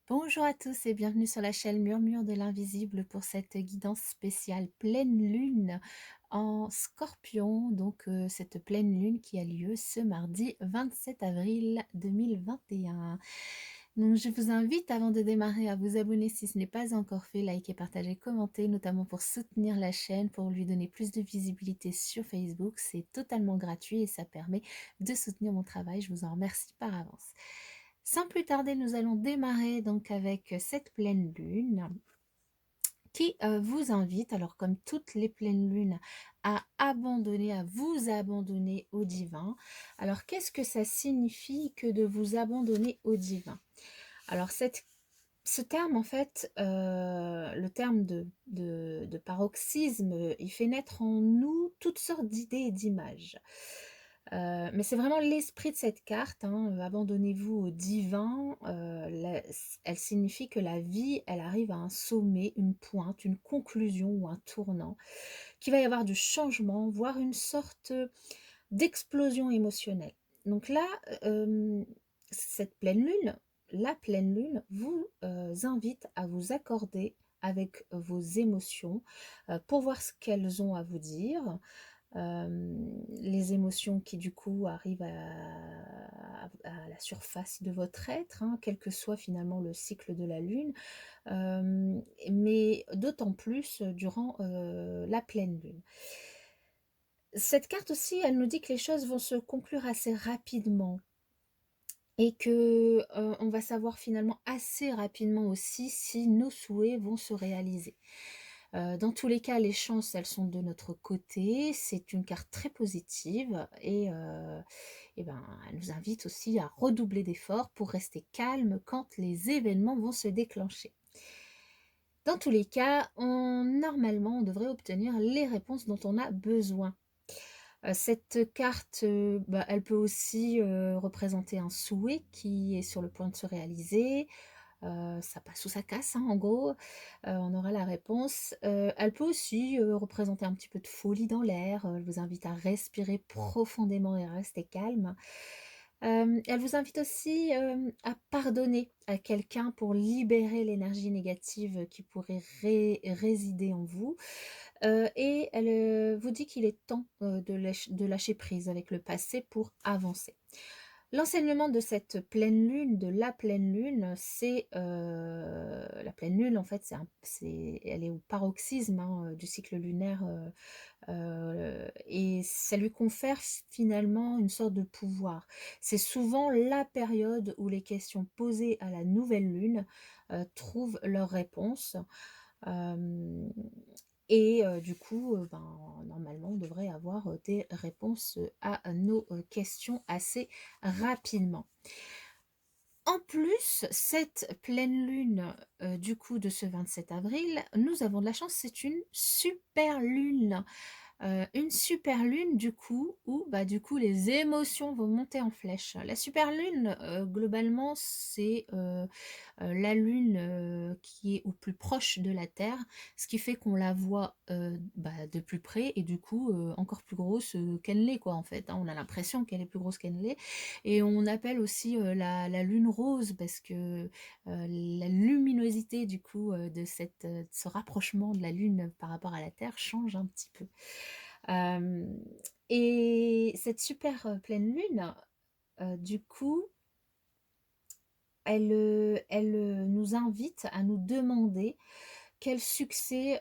Bonjour à tous et bienvenue sur la chaîne Murmure de l'Invisible pour cette guidance spéciale pleine lune en Scorpion. Cette pleine lune qui a lieu ce mardi 27 avril 2021. Donc, je vous invite avant de démarrer à vous abonner si ce n'est pas encore fait, liker, partager, commenter, notamment pour soutenir la chaîne, pour lui donner plus de visibilité sur Facebook. C'est totalement gratuit et ça permet de soutenir mon travail. Je vous en remercie par avance. Sans plus tarder, nous allons démarrer donc avec cette pleine lune qui vous invite, alors comme toutes les pleines lunes, à vous abandonner au divin. Alors qu'est-ce que ça signifie que de vous abandonner au divin? Alors ce terme, en fait, le terme de paroxysme, il fait naître en nous toutes sortes d'idées et d'images. Mais c'est vraiment l'esprit de cette carte, hein, abandonnez-vous au divin, elle signifie que la vie, elle arrive à un sommet, une pointe, une conclusion ou un tournant, qu'il va y avoir du changement, voire une sorte d'explosion émotionnelle. Donc là, cette pleine lune, la pleine lune vous invite à vous accorder avec vos émotions pour voir ce qu'elles ont à vous dire. Les émotions qui du coup arrivent à la surface de votre être, hein, quel que soit finalement le cycle de la lune, mais d'autant plus durant la pleine lune. Cette carte aussi, elle nous dit que les choses vont se conclure assez rapidement et que, on va savoir finalement assez rapidement aussi si nos souhaits vont se réaliser. Dans tous les cas, les chances, elles sont de notre côté. C'est une carte très positive et ben, elle nous invite aussi à redoubler d'efforts pour rester calme quand les événements vont se déclencher. Dans tous les cas, normalement, on devrait obtenir les réponses dont on a besoin. Cette carte, elle peut aussi, représenter un souhait qui est sur le point de se réaliser, ça passe ou ça casse, hein, en gros, on aura la réponse. Elle peut aussi, représenter un petit peu de folie dans l'air, elle vous invite à respirer profondément et à rester calme. Elle vous invite aussi, à pardonner à quelqu'un pour libérer l'énergie négative qui pourrait résider en vous. Et elle, vous dit qu'il est temps, de lâcher prise avec le passé pour avancer. L'enseignement de cette pleine lune, de la pleine lune, c'est, la pleine lune en fait elle est au paroxysme, hein, du cycle lunaire, et ça lui confère finalement une sorte de pouvoir. C'est souvent la période où les questions posées à la nouvelle lune, trouvent leur réponse. Hem et du coup, normalement, on devrait avoir, des réponses, à nos, questions assez rapidement. En plus, cette pleine lune, du coup, de ce 27 avril, nous avons de la chance, c'est une super lune. Une super lune du coup où, du coup les émotions vont monter en flèche. La super lune, globalement c'est, la lune, qui est au plus proche de la Terre, ce qui fait qu'on la voit, de plus près et du coup, encore plus grosse, qu'elle l'est quoi en fait, hein. On a l'impression qu'elle est plus grosse qu'elle l'est et on appelle aussi, la lune rose parce que, la luminosité du coup, de ce rapprochement de la lune par rapport à la Terre change un petit peu. Hem et cette super, pleine lune, du coup, elle nous invite à nous demander quel succès,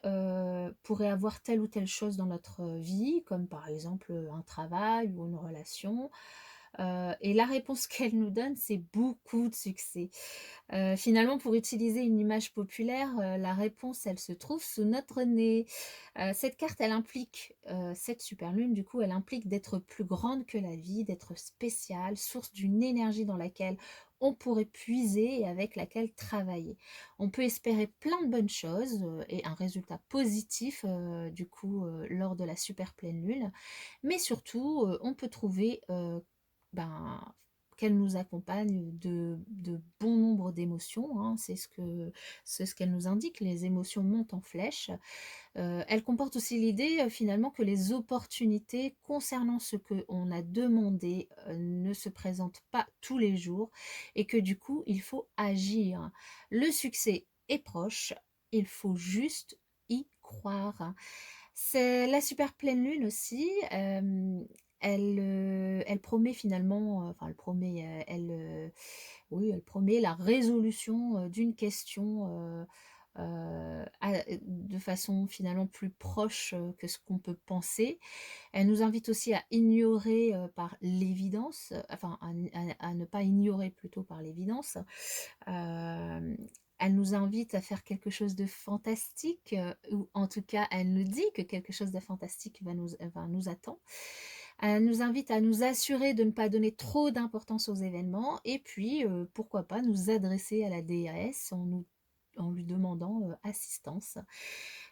pourrait avoir telle ou telle chose dans notre vie, comme par exemple, un travail ou une relation, et la réponse qu'elle nous donne, c'est beaucoup de succès. Finalement, pour utiliser une image populaire, la réponse, elle se trouve sous notre nez. Cette carte, elle implique, cette super lune, du coup, elle implique d'être plus grande que la vie, d'être spéciale, source d'une énergie dans laquelle on pourrait puiser et avec laquelle travailler. On peut espérer plein de bonnes choses, et un résultat positif, du coup, lors de la super pleine lune. Mais surtout, on peut trouver, ben, qu'elle nous accompagne de bon nombre d'émotions, hein, c'est ce qu'elle nous indique, les émotions montent en flèche. Elle comporte aussi l'idée, finalement, que les opportunités concernant ce qu'on a demandé, ne se présentent pas tous les jours et que du coup, il faut agir. Le succès est proche, il faut juste y croire. C'est la super pleine lune aussi, elle promet finalement, enfin elle promet, oui, elle promet la résolution, d'une question, de façon finalement plus proche, que ce qu'on peut penser. Elle nous invite aussi à ignorer, par l'évidence, enfin à ne pas ignorer plutôt par l'évidence. Hem, Elle nous invite à faire quelque chose de fantastique, ou en tout cas elle nous dit que quelque chose de fantastique va nous attend. Elle nous invite à nous assurer de ne pas donner trop d'importance aux événements et puis, pourquoi pas nous adresser à la déesse en lui demandant, assistance.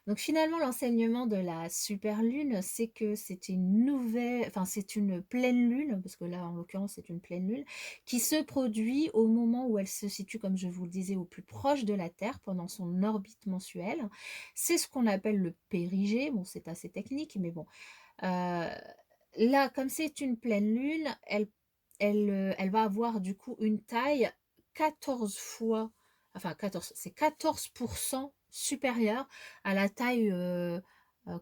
Donc finalement, l'enseignement de la super lune, c'est que c'est une pleine lune, parce que là, en l'occurrence, c'est une pleine lune, qui se produit au moment où elle se situe, comme je vous le disais, au plus proche de la Terre pendant son orbite mensuelle. C'est ce qu'on appelle le périgée. Bon, c'est assez technique, mais bon. Euh, Là, comme c'est une pleine lune, elle va avoir du coup une taille 14 fois, enfin 14, c'est 14% supérieure à la taille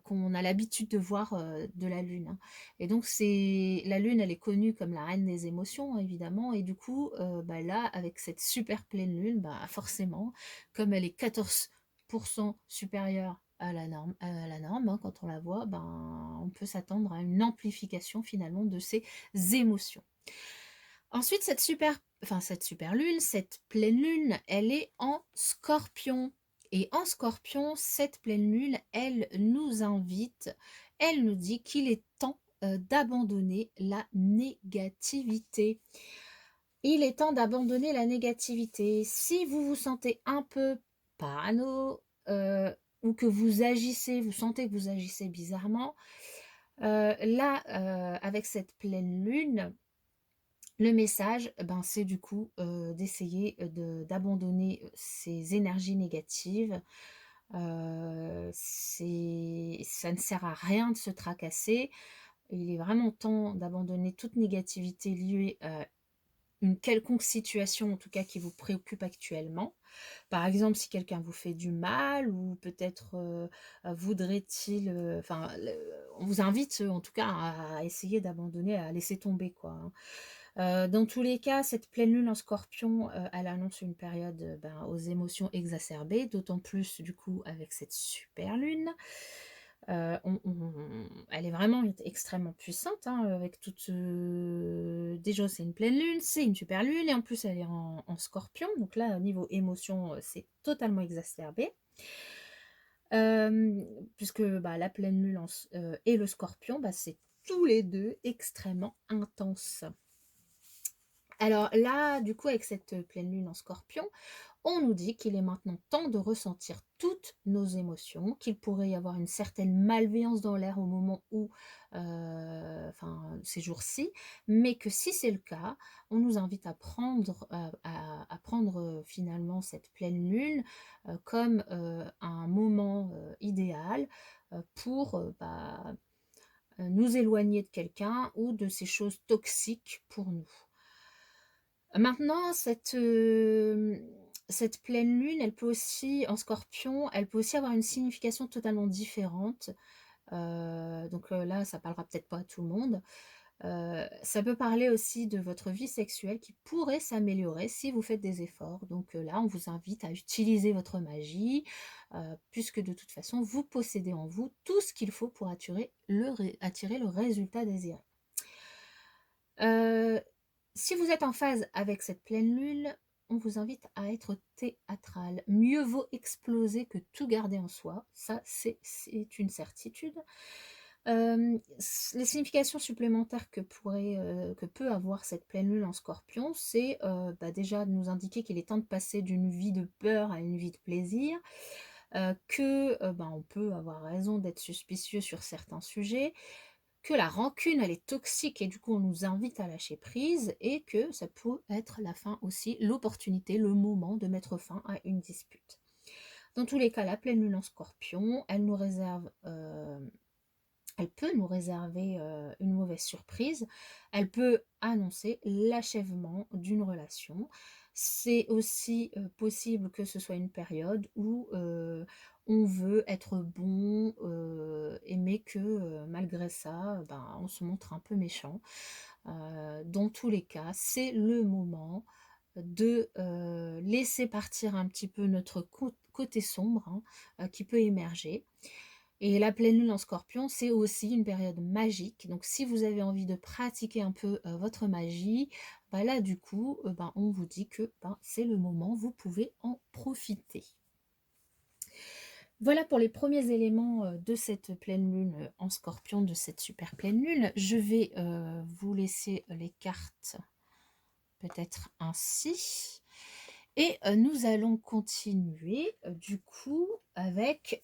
qu'on a l'habitude de voir de la lune, hein. Et donc la lune, elle est connue comme la reine des émotions, hein, évidemment. Et du coup, bah là, avec cette super pleine lune, bah forcément, comme elle est 14% supérieure à la norme, hein, quand on la voit, ben, on peut s'attendre à une amplification finalement de ces émotions. Ensuite, cette super lune, cette pleine lune, elle est en Scorpion. Et en Scorpion, cette pleine lune, elle nous dit qu'il est temps d'abandonner la négativité. Il est temps d'abandonner la négativité. Si vous vous sentez un peu parano, ou que vous sentez que vous agissez bizarrement, là, avec cette pleine lune, le message, ben, c'est du coup, d'essayer, d'abandonner, ces énergies négatives. Ça ne sert à rien de se tracasser. Il est vraiment temps d'abandonner toute négativité liée à une quelconque situation, en tout cas qui vous préoccupe actuellement. Par exemple, si quelqu'un vous fait du mal ou peut-être, voudrait-il, on vous invite, en tout cas à essayer d'abandonner, à laisser tomber quoi, hein. Dans tous les cas, cette pleine lune en Scorpion, elle annonce une période, ben, aux émotions exacerbées, d'autant plus du coup avec cette super lune. Elle est vraiment extrêmement puissante, hein, avec toute, déjà c'est une pleine lune, c'est une super lune et en plus elle est en Scorpion, donc là niveau émotion, c'est totalement exacerbé. Puisque, bah, la pleine lune et le Scorpion, bah, c'est tous les 2 extrêmement intenses. Alors là, du coup, avec cette pleine lune en Scorpion, on nous dit qu'il est maintenant temps de ressentir toutes nos émotions, qu'il pourrait y avoir une certaine malveillance dans l'air au moment où, ces jours-ci, mais que si c'est le cas, on nous invite à prendre finalement cette pleine lune comme un moment idéal pour nous éloigner de quelqu'un ou de ces choses toxiques pour nous. Maintenant, cette pleine lune, elle peut aussi, en Scorpion, elle peut aussi avoir une signification totalement différente. Donc là, ça parlera peut-être pas à tout le monde. Ça peut parler aussi de votre vie sexuelle qui pourrait s'améliorer si vous faites des efforts. Donc là, on vous invite à utiliser votre magie, puisque de toute façon, vous possédez en vous tout ce qu'il faut pour attirer le résultat désiré. Si vous êtes en phase avec cette pleine lune, on vous invite à être théâtral. Mieux vaut exploser que tout garder en soi. Ça, c'est une certitude. Les significations supplémentaires que peut avoir cette pleine lune en Scorpion, c'est déjà de nous indiquer qu'il est temps de passer d'une vie de peur à une vie de plaisir, on peut avoir raison d'être suspicieux sur certains sujets, que la rancune, elle est toxique et du coup, on nous invite à lâcher prise et que ça peut être la fin aussi, l'opportunité, le moment de mettre fin à une dispute. Dans tous les cas, la pleine lune en Scorpion, elle peut nous réserver une mauvaise surprise. Elle peut annoncer l'achèvement d'une relation. C'est aussi possible que ce soit une période où on veut être bon, mais que malgré ça, ben, on se montre un peu méchant. Dans tous les cas, c'est le moment de laisser partir un petit peu notre côté sombre, hein, qui peut émerger. Et la pleine lune en Scorpion, c'est aussi une période magique. Donc, si vous avez envie de pratiquer un peu votre magie, bah là, du coup, ben, on vous dit que ben, c'est le moment, vous pouvez en profiter. Voilà pour les premiers éléments de cette pleine lune en Scorpion, de cette super pleine lune. Je vais vous laisser les cartes peut-être ainsi. Et nous allons continuer du coup avec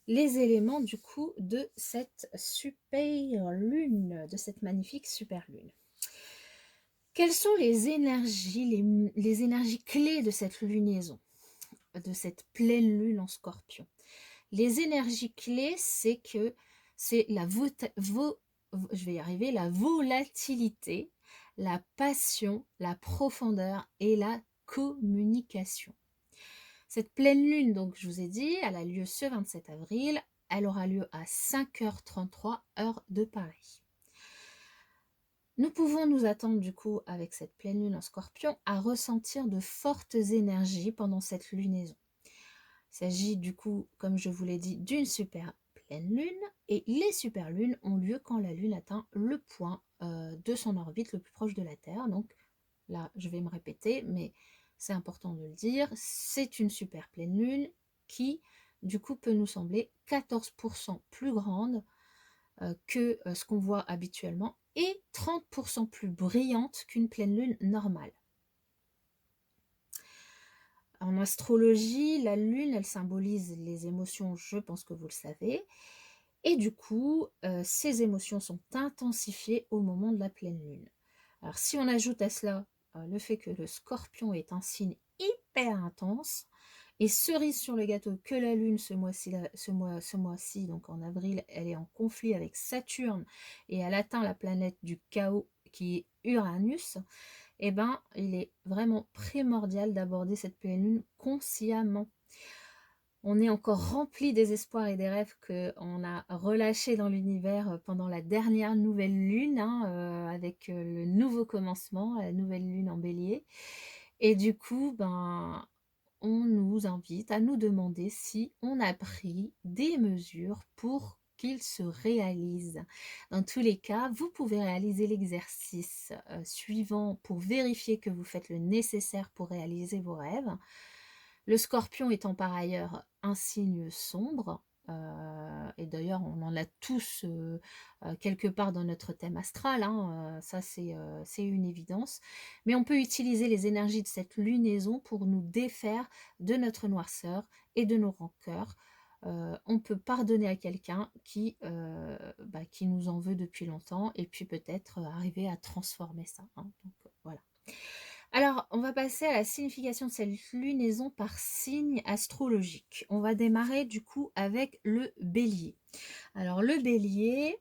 les éléments du coup de cette super lune, de cette magnifique super lune. Quelles sont les énergies, les énergies clés de cette lunaison, de cette pleine lune en Scorpion? Les énergies clés, c'est que c'est je vais y arriver, la volatilité, la passion, la profondeur et la communication. Cette pleine lune, donc je vous ai dit, elle a lieu ce 27 avril. Elle aura lieu à 5h33 heure de Paris. Nous pouvons nous attendre du coup avec cette pleine lune en Scorpion à ressentir de fortes énergies pendant cette lunaison. Il s'agit du coup, comme je vous l'ai dit, d'une super pleine lune et les super lunes ont lieu quand la lune atteint le point de son orbite le plus proche de la Terre. Donc là, je vais me répéter, mais c'est important de le dire, c'est une super pleine lune qui, du coup, peut nous sembler 14% plus grande que ce qu'on voit habituellement et 30% plus brillante qu'une pleine lune normale. En astrologie, la lune, elle symbolise les émotions, je pense que vous le savez, et du coup, ces émotions sont intensifiées au moment de la pleine lune. Alors, si on ajoute à cela le fait que le Scorpion est un signe hyper intense, et cerise sur le gâteau que la Lune ce mois-ci, donc en avril, elle est en conflit avec Saturne et elle atteint la planète du chaos qui est Uranus, eh ben, il est vraiment primordial d'aborder cette pleine Lune consciemment. On est encore rempli des espoirs et des rêves qu'on a relâchés dans l'univers pendant la dernière nouvelle lune, hein, avec le nouveau commencement, la nouvelle lune en bélier. Et du coup, ben, on nous invite à nous demander si on a pris des mesures pour qu'ils se réalisent. Dans tous les cas, vous pouvez réaliser l'exercice suivant pour vérifier que vous faites le nécessaire pour réaliser vos rêves. Le Scorpion étant par ailleurs un signe sombre, et d'ailleurs on en a tous quelque part dans notre thème astral, hein, ça c'est une évidence, mais on peut utiliser les énergies de cette lunaison pour nous défaire de notre noirceur et de nos rancœurs. On peut pardonner à quelqu'un qui nous en veut depuis longtemps et puis peut-être arriver à transformer ça, hein, donc voilà. Alors, on va passer à la signification de cette lunaison par signe astrologique. On va démarrer du coup avec le bélier. Alors, le bélier,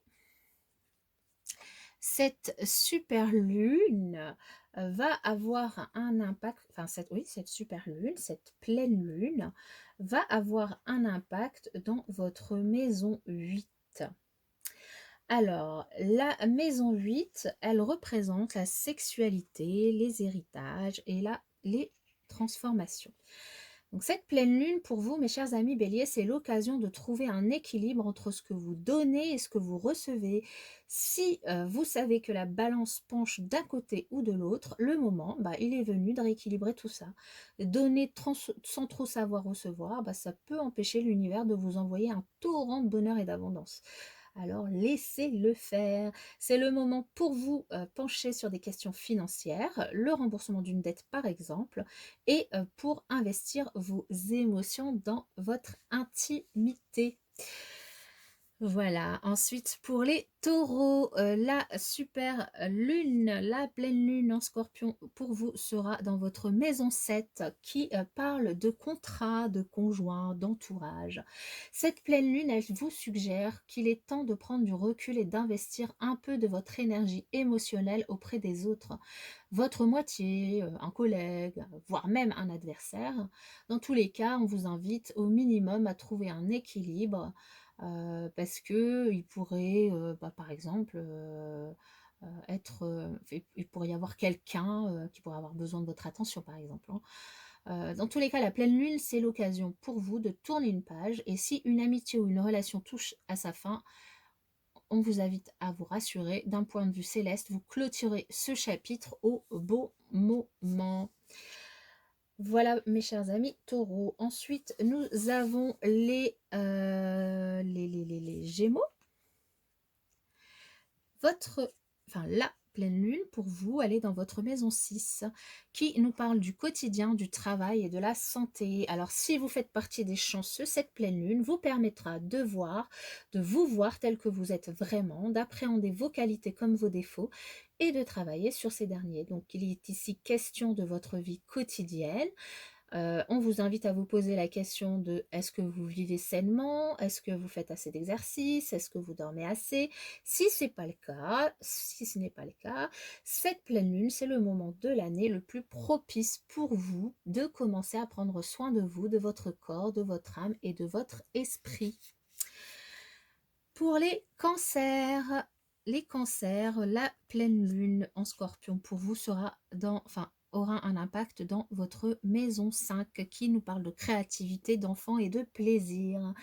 cette super lune va avoir un impact, enfin, cette super lune, cette pleine lune, va avoir un impact dans votre maison 8. Alors, la maison 8, elle représente la sexualité, les héritages et les transformations. Donc cette pleine lune, pour vous, mes chers amis béliers, c'est l'occasion de trouver un équilibre entre ce que vous donnez et ce que vous recevez. Si vous savez que la balance penche d'un côté ou de l'autre, le moment, il est venu de rééquilibrer tout ça. Donner sans trop savoir recevoir, ça peut empêcher l'univers de vous envoyer un torrent de bonheur et d'abondance. Alors laissez-le faire. C'est le moment pour vous pencher sur des questions financières, le remboursement d'une dette par exemple, et pour investir vos émotions dans votre intimité. Voilà, ensuite pour les taureaux, la super lune, la pleine lune en scorpion pour vous sera dans votre maison 7 qui parle de contrat, de conjoint, d'entourage. Cette pleine lune, elle vous suggère qu'il est temps de prendre du recul et d'investir un peu de votre énergie émotionnelle auprès des autres. Votre moitié, un collègue, voire même un adversaire. Dans tous les cas, on vous invite au minimum à trouver un équilibre parce qu'il pourrait, par exemple, être, il pourrait y avoir quelqu'un, qui pourrait avoir besoin de votre attention, par exemple, hein. Dans tous les cas, la pleine lune, c'est l'occasion pour vous de tourner une page et si une amitié ou une relation touche à sa fin, on vous invite à vous rassurer, d'un point de vue céleste, vous clôturez ce chapitre au beau moment. Voilà mes chers amis taureaux. Ensuite, nous avons les gémeaux. La pleine lune, pour vous, elle est dans votre maison 6, qui nous parle du quotidien, du travail et de la santé. Alors, si vous faites partie des chanceux, cette pleine lune vous permettra de vous voir tel que vous êtes vraiment, d'appréhender vos qualités comme vos défauts et de travailler sur ces derniers. Donc, il est ici question de votre vie quotidienne. On vous invite à vous poser la question de: est-ce que vous vivez sainement? Est-ce que vous faites assez d'exercice? Est-ce que vous dormez assez? Si ce n'est pas le cas, cette pleine lune, c'est le moment de l'année le plus propice pour vous de commencer à prendre soin de vous, de votre corps, de votre âme et de votre esprit. Pour les cancers, la pleine lune en scorpion pour vous aura un impact dans votre maison 5 qui nous parle de créativité, d'enfants et de plaisir.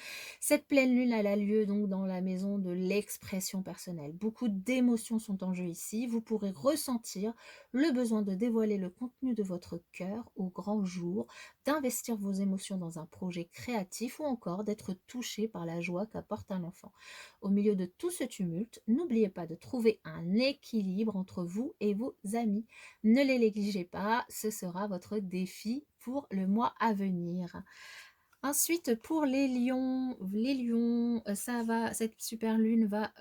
Cette pleine lune, elle a lieu donc dans la maison de l'expression personnelle. Beaucoup d'émotions sont en jeu ici. Vous pourrez ressentir le besoin de dévoiler le contenu de votre cœur au grand jour, d'investir vos émotions dans un projet créatif ou encore d'être touché par la joie qu'apporte un enfant. Au milieu de tout ce tumulte, n'oubliez pas de trouver un équilibre entre vous et vos amis. Ne les négligez pas, ce sera votre défi pour le mois à venir. Ensuite, pour les lions, cette super lune va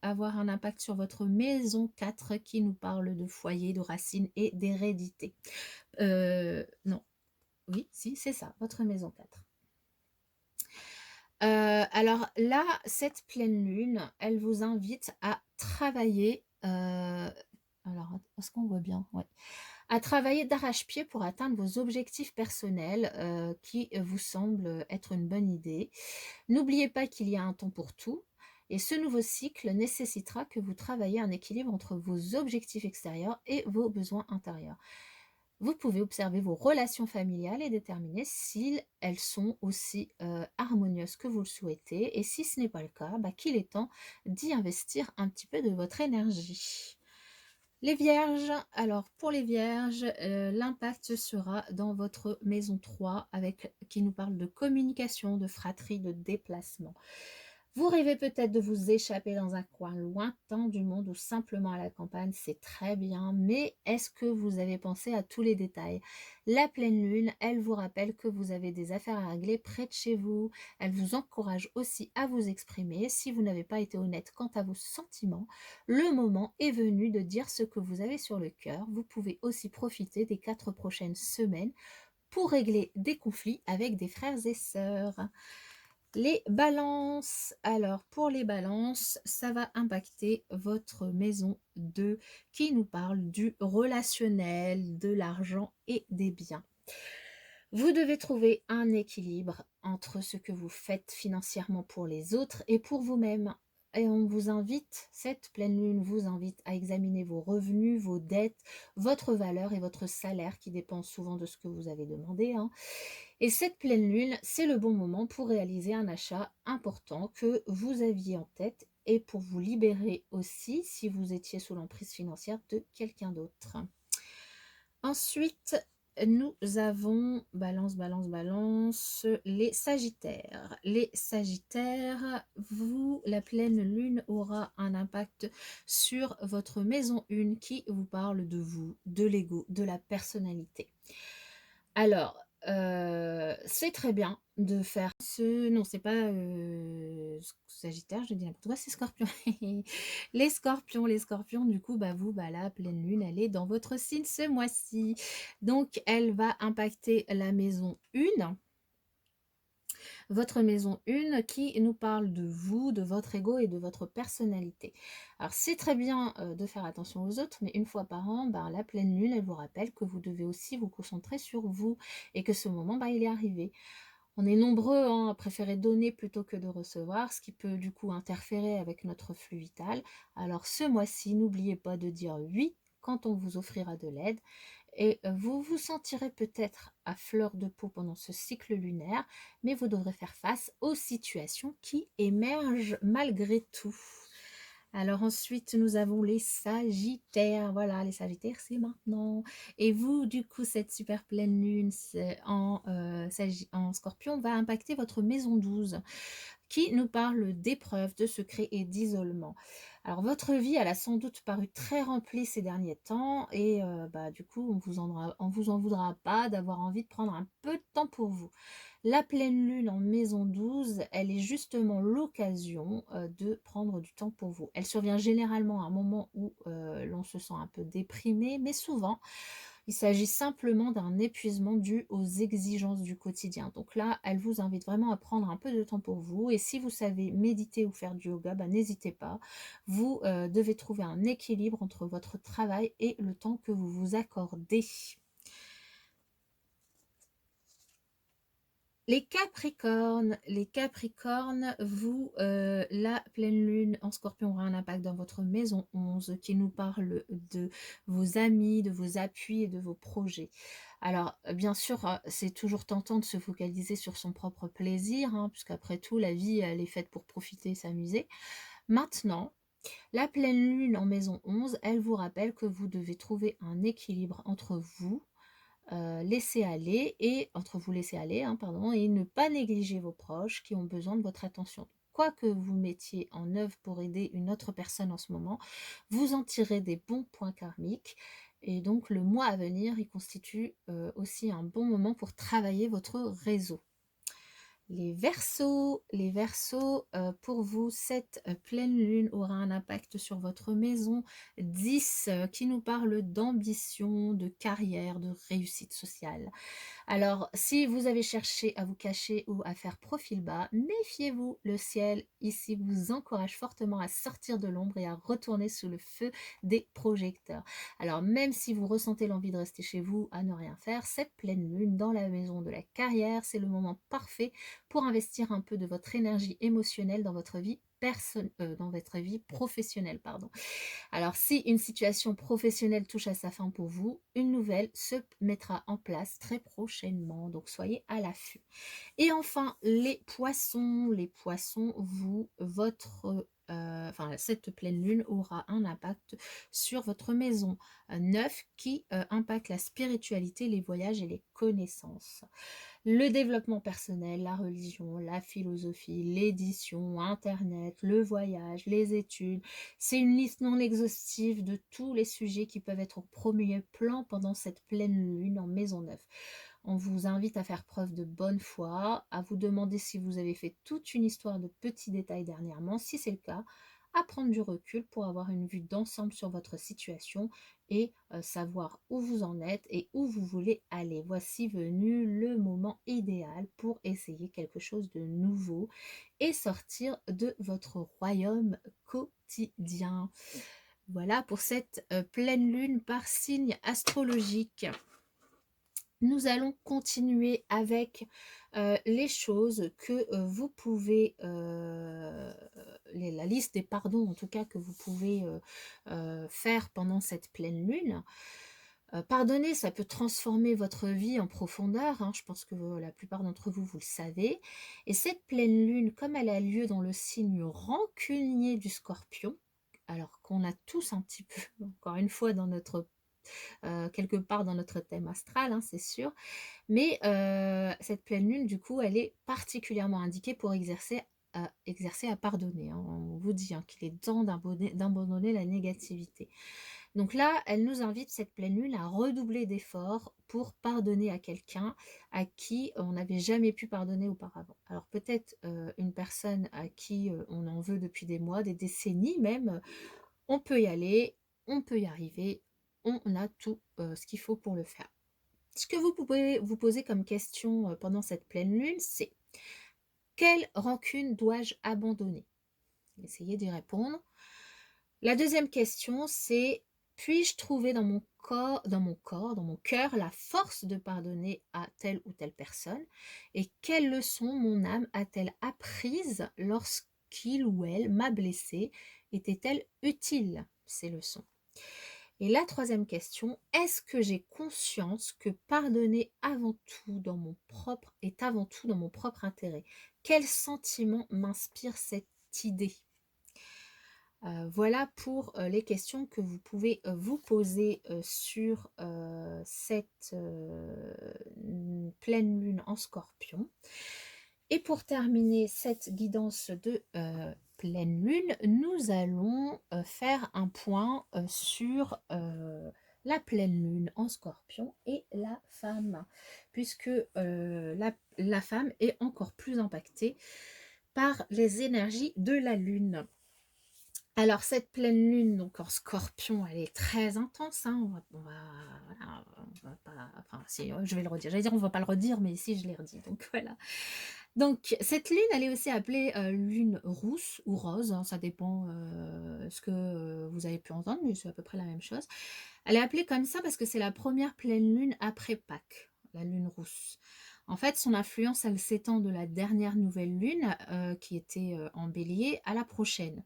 avoir un impact sur votre maison 4 qui nous parle de foyer, de racines et d'hérédité. Non, oui, si, c'est ça, votre maison 4. Alors là, cette pleine lune, elle vous invite à travailler, alors est-ce qu'on voit bien? Ouais. À travailler d'arrache-pied pour atteindre vos objectifs personnels, qui vous semblent être une bonne idée. N'oubliez pas qu'il y a un temps pour tout et ce nouveau cycle nécessitera que vous travaillez un équilibre entre vos objectifs extérieurs et vos besoins intérieurs. Vous pouvez observer vos relations familiales et déterminer si elles sont aussi harmonieuses que vous le souhaitez. Et si ce n'est pas le cas, qu'il est temps d'y investir un petit peu de votre énergie. Les vierges, alors pour les vierges, l'impact sera dans votre maison 3 qui nous parle de communication, de fratrie, de déplacement. Vous rêvez peut-être de vous échapper dans un coin lointain du monde ou simplement à la campagne, c'est très bien, mais est-ce que vous avez pensé à tous les détails? La pleine lune, elle vous rappelle que vous avez des affaires à régler près de chez vous. Elle vous encourage aussi à vous exprimer. Si vous n'avez pas été honnête quant à vos sentiments, le moment est venu de dire ce que vous avez sur le cœur. Vous pouvez aussi profiter des 4 prochaines semaines pour régler des conflits avec des frères et sœurs. Les balances, alors pour les balances, ça va impacter votre maison 2 qui nous parle du relationnel, de l'argent et des biens. Vous devez trouver un équilibre entre ce que vous faites financièrement pour les autres et pour vous-même. Et cette pleine lune vous invite à examiner vos revenus, vos dettes, votre valeur et votre salaire qui dépend souvent de ce que vous avez demandé, hein. Et cette pleine lune, c'est le bon moment pour réaliser un achat important que vous aviez en tête et pour vous libérer aussi si vous étiez sous l'emprise financière de quelqu'un d'autre. Ensuite, nous avons balance, les sagittaires. Les sagittaires, la pleine lune aura un impact sur votre maison 1 qui vous parle de vous, de l'ego, de la personnalité. Alors, C'est très bien de faire ce non, c'est pas, Sagittaire, je dis n'importe quoi, c'est Scorpion. Les Scorpions, du coup, bah, vous, bah, la pleine lune, elle est dans votre signe ce mois-ci. Donc elle va impacter la maison 1, votre maison 1 qui nous parle de vous, de votre ego et de votre personnalité. Alors c'est très bien, de faire attention aux autres, mais une fois par an, ben, la pleine lune, elle vous rappelle que vous devez aussi vous concentrer sur vous et que ce moment, bah, il est arrivé. On est nombreux, hein, à préférer donner plutôt que de recevoir, ce qui peut du coup interférer avec notre flux vital. Alors ce mois-ci, n'oubliez pas de dire oui quand on vous offrira de l'aide et vous vous sentirez peut-être à fleur de peau pendant ce cycle lunaire, mais vous devrez faire face aux situations qui émergent malgré tout. Alors ensuite, nous avons les Sagittaires. Voilà, les Sagittaires, c'est maintenant. Et vous, du coup, cette super pleine lune en Scorpion va impacter votre maison 12, qui nous parle d'épreuves, de secrets et d'isolement. Alors votre vie, elle a sans doute paru très remplie ces derniers temps et bah, du coup, on vous en voudra pas d'avoir envie de prendre un peu de temps pour vous. La pleine lune en maison 12, elle est justement l'occasion de prendre du temps pour vous. Elle survient généralement à un moment où l'on se sent un peu déprimé, mais souvent, il s'agit simplement d'un épuisement dû aux exigences du quotidien. Donc là, elle vous invite vraiment à prendre un peu de temps pour vous. Et si vous savez méditer ou faire du yoga, bah, n'hésitez pas. Vous devez trouver un équilibre entre votre travail et le temps que vous vous accordez. Les Capricornes, vous, la pleine lune en Scorpion aura un impact dans votre maison 11 qui nous parle de vos amis, de vos appuis et de vos projets. Alors, bien sûr, c'est toujours tentant de se focaliser sur son propre plaisir, hein, puisqu'après tout, la vie, elle est faite pour profiter et s'amuser. Maintenant, la pleine lune en maison 11, elle vous rappelle que vous devez trouver un équilibre entre vous, laisser aller et entre vous laisser aller, hein, pardon, et ne pas négliger vos proches qui ont besoin de votre attention. Quoi que vous mettiez en œuvre pour aider une autre personne en ce moment, vous en tirez des bons points karmiques. Et donc le mois à venir, il constitue aussi un bon moment pour travailler votre réseau. Les Verseaux, pour vous, cette pleine lune aura un impact sur votre maison 10 qui nous parle d'ambition, de carrière, de réussite sociale. Alors, si vous avez cherché à vous cacher ou à faire profil bas, méfiez-vous, le ciel ici vous encourage fortement à sortir de l'ombre et à retourner sous le feu des projecteurs. Alors, même si vous ressentez l'envie de rester chez vous à ne rien faire, cette pleine lune dans la maison de la carrière, c'est le moment parfait pour investir un peu de votre énergie émotionnelle dans votre vie dans votre vie professionnelle, pardon. Alors, si une situation professionnelle touche à sa fin pour vous, une nouvelle se mettra en place très prochainement. Donc, soyez à l'affût. Et enfin, les poissons, cette pleine lune aura un impact sur votre maison 9 qui impacte la spiritualité, les voyages et les connaissances. Le développement personnel, la religion, la philosophie, l'édition, Internet, le voyage, les études. C'est une liste non exhaustive de tous les sujets qui peuvent être au premier plan pendant cette pleine lune en maison 9. On vous invite à faire preuve de bonne foi, à vous demander si vous avez fait toute une histoire de petits détails dernièrement. Si c'est le cas, à prendre du recul pour avoir une vue d'ensemble sur votre situation et savoir où vous en êtes et où vous voulez aller. Voici venu le moment idéal pour essayer quelque chose de nouveau et sortir de votre royaume quotidien. Voilà pour cette pleine lune par signe astrologique. Nous allons continuer avec les choses que vous pouvez, la liste des pardons en tout cas que vous pouvez faire pendant cette pleine lune. Pardonner, ça peut transformer votre vie en profondeur, hein, je pense que la plupart d'entre vous, vous le savez. Et cette pleine lune, comme elle a lieu dans le signe rancunier du Scorpion, alors qu'on a tous un petit peu, encore une fois, quelque part dans notre thème astral, hein, c'est sûr. Mais cette pleine lune, du coup, elle est particulièrement indiquée pour exercer à pardonner, hein. On vous dit hein, qu'il est temps d'abandonner la négativité. Donc là, elle nous invite, cette pleine lune, à redoubler d'efforts pour pardonner à quelqu'un à qui on n'avait jamais pu pardonner auparavant. Alors peut-être une personne à qui on en veut depuis des mois, des décennies même, on peut y aller, on peut y arriver, on a tout ce qu'il faut pour le faire. Ce que vous pouvez vous poser comme question pendant cette pleine lune, c'est: quelle rancune dois-je abandonner? Essayez d'y répondre. La deuxième question, c'est: puis-je trouver dans mon cœur, la force de pardonner à telle ou telle personne? Et quelles leçons mon âme a-t-elle apprises lorsqu'il ou elle m'a blessée? Étaient-elles utiles, ces leçons? Et la troisième question: est-ce que j'ai conscience que pardonner est avant tout dans mon propre intérêt? Quel sentiment m'inspire cette idée? Voilà pour, les questions que vous pouvez, vous poser, sur, cette, pleine lune en Scorpion. Et pour terminer cette guidance de, pleine lune, nous allons, faire un point, sur, la pleine lune en Scorpion et la femme. Puisque, la femme est encore plus impactée par les énergies de la lune. Alors cette pleine lune donc en Scorpion, elle est très intense, hein, voilà, on va pas, enfin si, je vais le redire. J'allais dire: «On va pas le redire», mais si, je l'ai redit, donc voilà. Donc cette lune, elle est aussi appelée, lune rousse ou rose, hein, ça dépend, ce que, vous avez pu entendre, mais c'est à peu près la même chose. Elle est appelée comme ça parce que c'est la première pleine lune après Pâques, la lune rousse. En fait, son influence, elle s'étend de la dernière nouvelle lune, qui était, en Bélier, à la prochaine.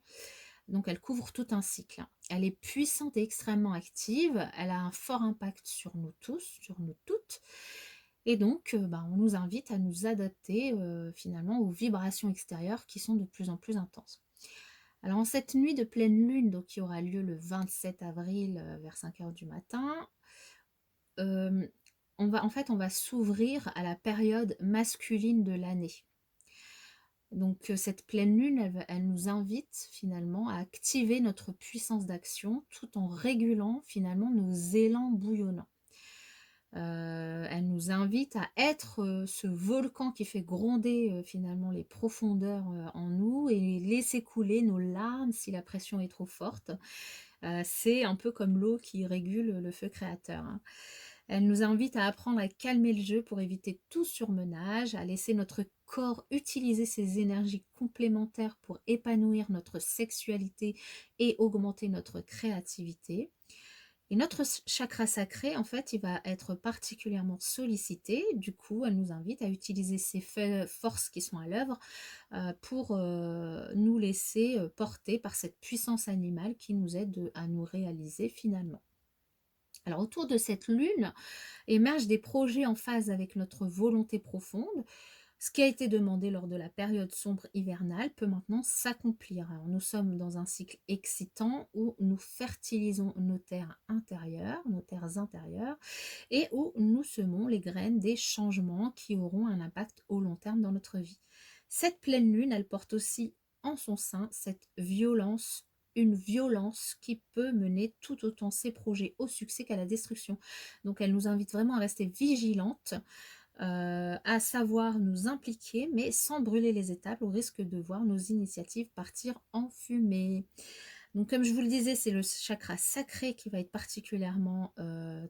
Donc elle couvre tout un cycle, hein. Elle est puissante et extrêmement active, elle a un fort impact sur nous tous, sur nous toutes, et donc on nous invite à nous adapter, finalement aux vibrations extérieures qui sont de plus en plus intenses. Alors en cette nuit de pleine lune, donc qui aura lieu le 27 avril, vers 5 heures du matin, hem, on va s'ouvrir à la période masculine de l'année. Donc, cette pleine lune, elle nous invite finalement à activer notre puissance d'action, tout en régulant finalement nos élans bouillonnants. Elle nous invite à être, ce volcan qui fait gronder, finalement les profondeurs, en nous, et laisser couler nos larmes si la pression est trop forte. C'est un peu comme l'eau qui régule le feu créateur, hein. Elle nous invite à apprendre à calmer le jeu pour éviter tout surmenage, à laisser notre corps utiliser ses énergies complémentaires pour épanouir notre sexualité et augmenter notre créativité. Et notre chakra sacré, en fait, il va être particulièrement sollicité. Du coup, elle nous invite à utiliser ces forces qui sont à l'œuvre, pour nous laisser porter par cette puissance animale qui nous aide à nous réaliser finalement. Alors autour de cette lune émergent des projets en phase avec notre volonté profonde. Ce qui a été demandé lors de la période sombre hivernale peut maintenant s'accomplir. Alors, nous sommes dans un cycle excitant où nous fertilisons nos terres intérieures, et où nous semons les graines des changements qui auront un impact au long terme dans notre vie. Cette pleine lune, elle porte aussi en son sein cette violence, une violence qui peut mener tout autant ses projets au succès qu'à la destruction. Donc elle nous invite vraiment à rester vigilante, à savoir nous impliquer, mais sans brûler les étapes, au risque de voir nos initiatives partir en fumée. Donc comme je vous le disais, c'est le chakra sacré qui va être particulièrement,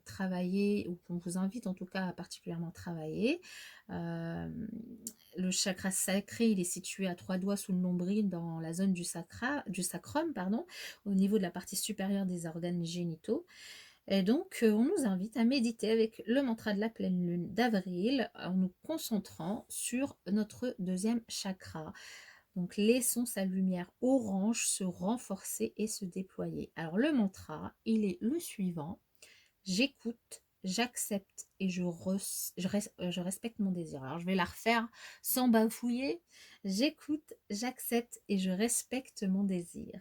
travaillé, ou qu'on vous invite en tout cas à particulièrement travailler. Hem, le chakra sacré, il est situé à 3 doigts sous le nombril, dans la zone du sacrum, pardon, au niveau de la partie supérieure des organes génitaux. Et donc, on nous invite à méditer avec le mantra de la pleine lune d'avril, en nous concentrant sur notre deuxième chakra. Donc, laissons sa lumière orange se renforcer et se déployer. Alors, le mantra, il est le suivant: j'écoute, j'accepte et je respecte mon désir. Alors, je vais la refaire sans bafouiller. J'écoute, j'accepte et je respecte mon désir.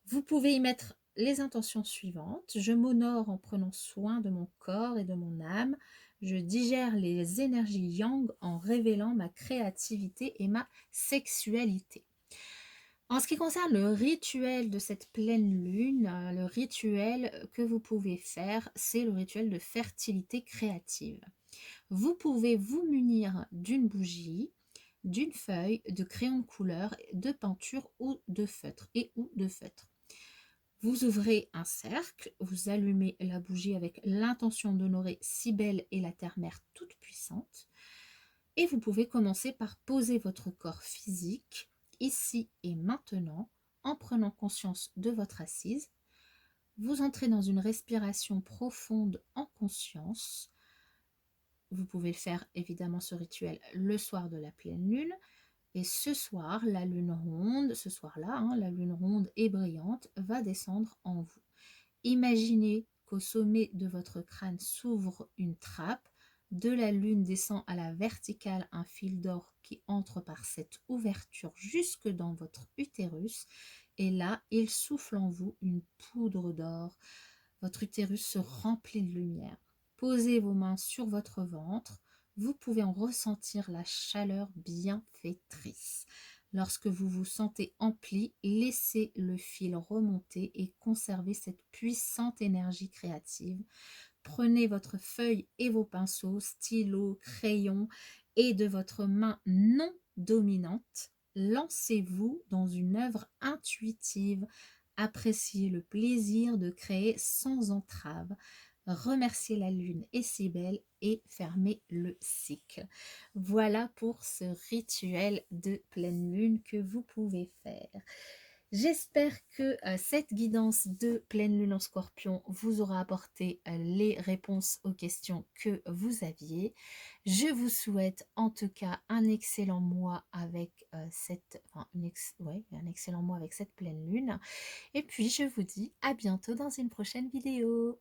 Vous pouvez y mettre les intentions suivantes: je m'honore en prenant soin de mon corps et de mon âme. Je digère les énergies yang en révélant ma créativité et ma sexualité. En ce qui concerne le rituel de cette pleine lune, le rituel que vous pouvez faire, c'est le rituel de fertilité créative. Vous pouvez vous munir d'une bougie, d'une feuille, de crayon de couleur, de peinture ou de feutre ou de feutre. Vous ouvrez un cercle, vous allumez la bougie avec l'intention d'honorer Cybèle et la Terre-Mère toute puissante. Et vous pouvez commencer par poser votre corps physique, ici et maintenant, en prenant conscience de votre assise. Vous entrez dans une respiration profonde en conscience. Vous pouvez faire évidemment ce rituel le soir de la pleine lune. Et ce soir, la lune ronde, ce soir-là, la lune ronde et brillante va descendre en vous. Imaginez qu'au sommet de votre crâne s'ouvre une trappe. De la lune descend à la verticale un fil d'or qui entre par cette ouverture jusque dans votre utérus. Et là, il souffle en vous une poudre d'or. Votre utérus se remplit de lumière. Posez vos mains sur votre ventre. Vous pouvez en ressentir la chaleur bienfaitrice. Lorsque vous vous sentez empli, laissez le fil remonter et conservez cette puissante énergie créative. Prenez votre feuille et vos pinceaux, stylo, crayon et de votre main non dominante, lancez-vous dans une œuvre intuitive. Appréciez le plaisir de créer sans entrave. Remerciez la lune et Cybèle et fermez le cycle. Voilà pour ce rituel de pleine lune que vous pouvez faire. J'espère que cette guidance de pleine lune en scorpion vous aura apporté les réponses aux questions que vous aviez. Je vous souhaite en tout cas un excellent mois avec un excellent mois avec cette pleine lune. Et puis je vous dis à bientôt dans une prochaine vidéo.